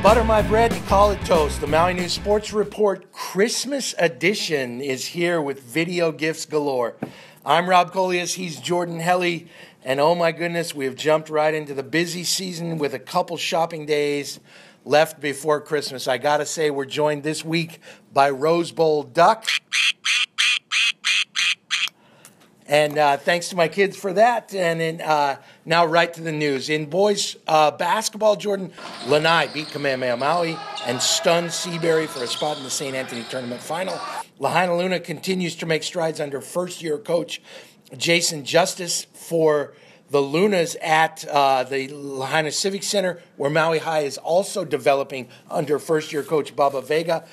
Butter my bread and call it toast. The Maui News Sports Report Christmas edition is here with video gifts galore. I'm Rob Colias, he's Jordan Helly, and oh my goodness, we have jumped right into the busy season with a couple shopping days left before Christmas. I gotta say, we're joined this week by Rose Bowl Duck. And thanks to my kids for that. And then, now right to the news. In boys basketball, Jordan, Lanai beat Kamehameha Maui and stunned Seabury for a spot in the St. Anthony Tournament final. Lahaina Luna continues to make strides under first-year coach Jason Justice for the Lunas at the Lahaina Civic Center, where Maui High is also developing under first-year coach Baba Vega.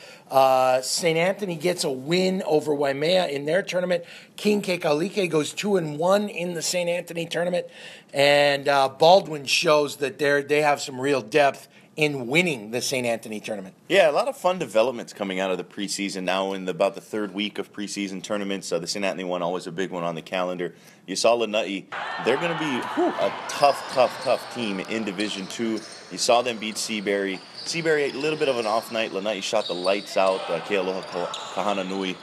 St. Anthony gets a win over Waimea in their tournament. King Kekalike goes 2-1 in the St. Anthony tournament. And Baldwin shows that they have some real depth in winning the St. Anthony tournament. Yeah, a lot of fun developments coming out of the preseason now in about the third week of preseason tournaments. The St. Anthony one, always a big one on the calendar. You saw Lanai. They're going to be a tough team in Division II. You saw them beat Seabury. Seabury, a little bit of an off night. Lanai shot the lights out. Kealoha Kahananui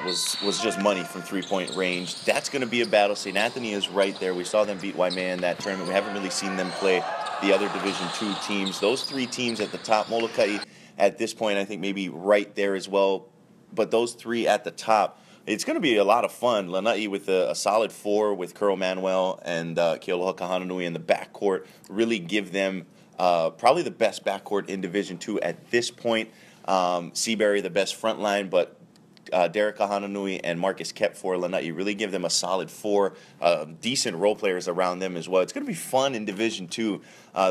was just money from three-point range. That's going to be a battle. St. Anthony is right there. We saw them beat Waimea in that tournament. We haven't really seen them play the other Division II teams. Those three teams at the top, Molokai at this point, I think maybe right there as well. But those three at the top, it's going to be a lot of fun. Lanai with a solid four with Kuro Manuel and Kealoha Kahananui in the backcourt really give them probably the best backcourt in Division II at this point. Seabury, the best front line, but Derek Kahananui and Marcus Kep for Lanai really give them a solid four. Decent role players around them as well. It's going to be fun in Division II.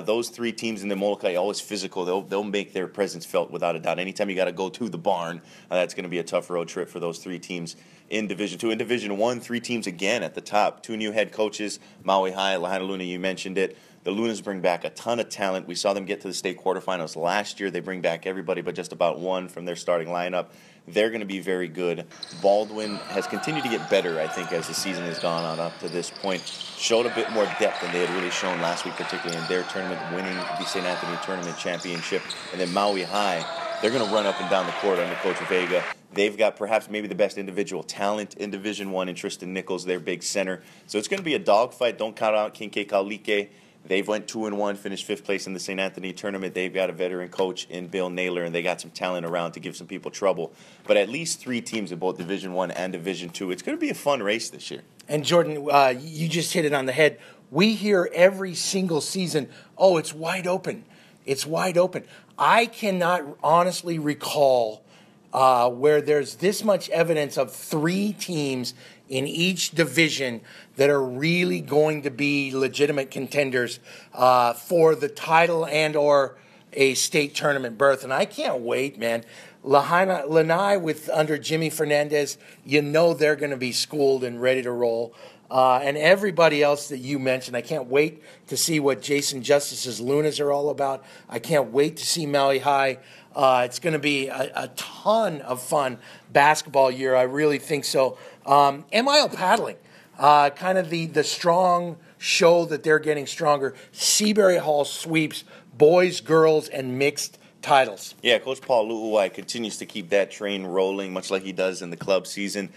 Those three teams in the Molokai always physical. They'll make their presence felt without a doubt. Anytime you got to go to the barn, that's going to be a tough road trip for those three teams in Division II. In Division I, three teams again at the top. Two new head coaches, Maui High, Lahaina Luna, you mentioned it. The Lunas bring back a ton of talent. We saw them get to the state quarterfinals last year. They bring back everybody but just about one from their starting lineup. They're going to be very good. Baldwin has continued to get better, I think, as the season has gone on up to this point. Showed a bit more depth than they had really shown last week, particularly in their tournament, winning the St. Anthony Tournament Championship. And then Maui High, they're going to run up and down the court under Coach Vega. They've got perhaps maybe the best individual talent in Division I in Tristan Nichols, their big center. So it's going to be a dogfight. Don't count out King Kekalike. They've went 2-1, finished fifth place in the St. Anthony tournament. They've got a veteran coach in Bill Naylor, and they got some talent around to give some people trouble. But at least three teams in both Division I and Division II. It's going to be a fun race this year. And Jordan, you just hit it on the head. We hear every single season, oh, it's wide open. It's wide open. I cannot honestly recall where there's this much evidence of three teams in each division that are really going to be legitimate contenders for the title and or a state tournament berth. And I can't wait, man. Lanai with under Jimmy Fernandez, you know they're going to be schooled and ready to roll. And everybody else that you mentioned, I can't wait to see what Jason Justice's Lunas are all about. I can't wait to see Maui High. It's going to be a ton of fun basketball year. I really think so. MIL paddling, kind of the strong show that they're getting stronger. Seabury Hall sweeps boys, girls, and mixed titles. Yeah, Coach Paul Lu'uai continues to keep that train rolling, much like he does in the club season.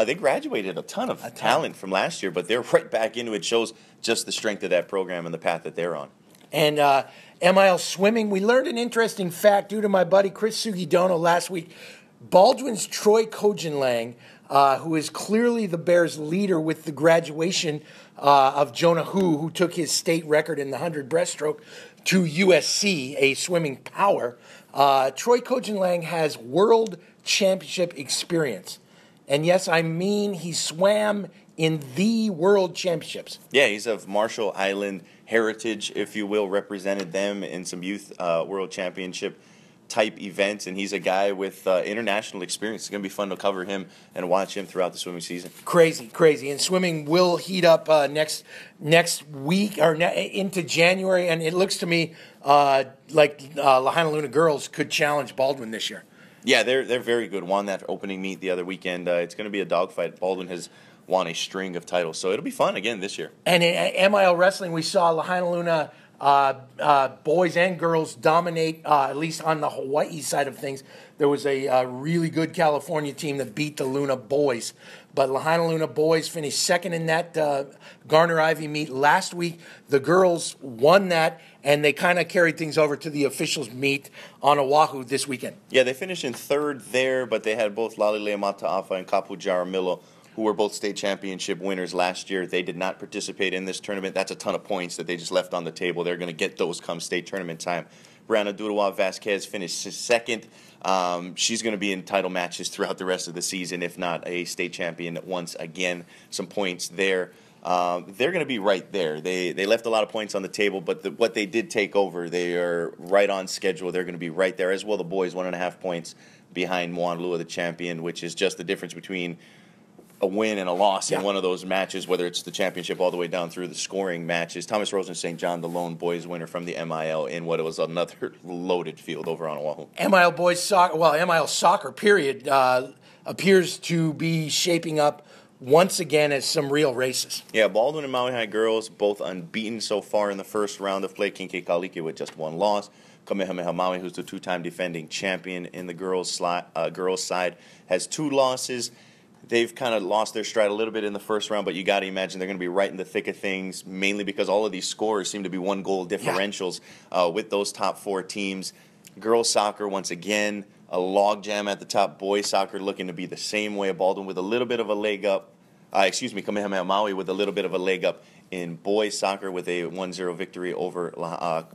They graduated a ton of talent from last year, but they're right back into it. Shows just the strength of that program and the path that they're on. And MIL swimming, we learned an interesting fact due to my buddy Chris Sugidono last week. Baldwin's Troy Kojenlang, who is clearly the Bears' leader with the graduation of Jonah who took his state record in the 100 breaststroke to USC, a swimming power. Troy Kojenlang has world championship experience. And yes, I mean he swam in the world championships. Yeah, he's of Marshall Island heritage, if you will, represented them in some youth world championship type events, and he's a guy with international experience. It's going to be fun to cover him and watch him throughout the swimming season. Crazy. And swimming will heat up next week or into January, and it looks to me like Lahaina Luna girls could challenge Baldwin this year. Yeah, they're very good. Won that opening meet the other weekend. It's going to be a dogfight. Baldwin has won a string of titles, so it'll be fun again this year. And in MIL wrestling, we saw Lahaina Luna Boys and girls dominate, at least on the Hawaii side of things. There was a really good California team that beat the Luna boys. But Lahaina Luna boys finished second in that Garner Ivy meet last week. The girls won that, and they kind of carried things over to the officials meet on Oahu this weekend. Yeah, they finished in third there, but they had both Lalilea Mataafa and Kapu Jaramillo, who were both state championship winners last year. They did not participate in this tournament. That's a ton of points that they just left on the table. They're going to get those come state tournament time. Brianna Durawa Vasquez finished second. She's going to be in title matches throughout the rest of the season, if not a state champion once again. Some points there. They're going to be right there. They left a lot of points on the table, but what they did take over, they are right on schedule. They're going to be right there, as well the boys, 1.5 points behind Moanalua, the champion, which is just the difference between a win and a loss in one of those matches, whether it's the championship all the way down through the scoring matches. Thomas Rosen St. John, the lone boys winner from the MIL in what was another loaded field over on Oahu. MIL boys soccer, MIL soccer, period, appears to be shaping up once again as some real races. Yeah, Baldwin and Maui High girls both unbeaten so far in the first round of play. Kinke Kalike with just one loss. Kamehameha Maui, who's the two-time defending champion in the girls' side, has 2 losses. They've kind of lost their stride a little bit in the first round, but you got to imagine they're going to be right in the thick of things, mainly because all of these scores seem to be 1-goal differentials with those top 4 teams. Girls soccer, once again, a logjam at the top. Boys soccer looking to be the same way. Baldwin with a little bit of a leg up. Kamehameha Maui with a little bit of a leg up in boys soccer with a 1-0 victory over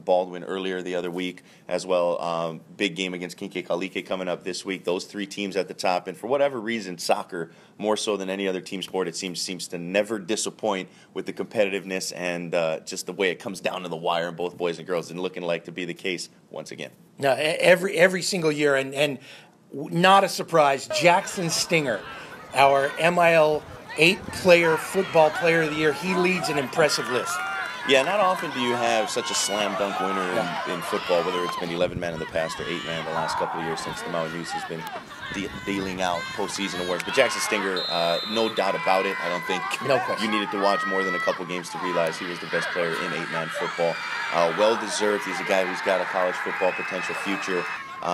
Baldwin earlier the other week as well. Big game against Kinke Kalike coming up this week. Those 3 teams at the top. And for whatever reason, soccer, more so than any other team sport, it seems to never disappoint with the competitiveness and just the way it comes down to the wire in both boys and girls, and looking like to be the case once again. No, every single year, and not a surprise, Jackson Stinger, our MIL 8-player football player of the year, he leads an impressive list. Yeah, not often do you have such a slam dunk winner in football, whether it's been 11-man in the past or 8-man the last couple of years since the Maui News has been dealing out postseason awards. But Jackson Stinger, no doubt about it. I don't think you needed to watch more than a couple games to realize he was the best player in 8-man football. Well-deserved. He's a guy who's got a college football potential future.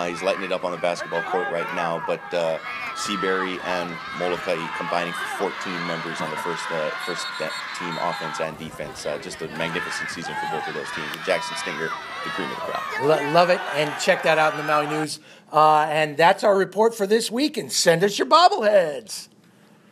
He's lighting it up on the basketball court right now, but Seabury and Molokai combining for 14 members on the first team offense and defense. Just a magnificent season for both of those teams. And Jackson Stinger, the cream of the crop. Love it, and check that out in the Maui News. And that's our report for this week, and send us your bobbleheads.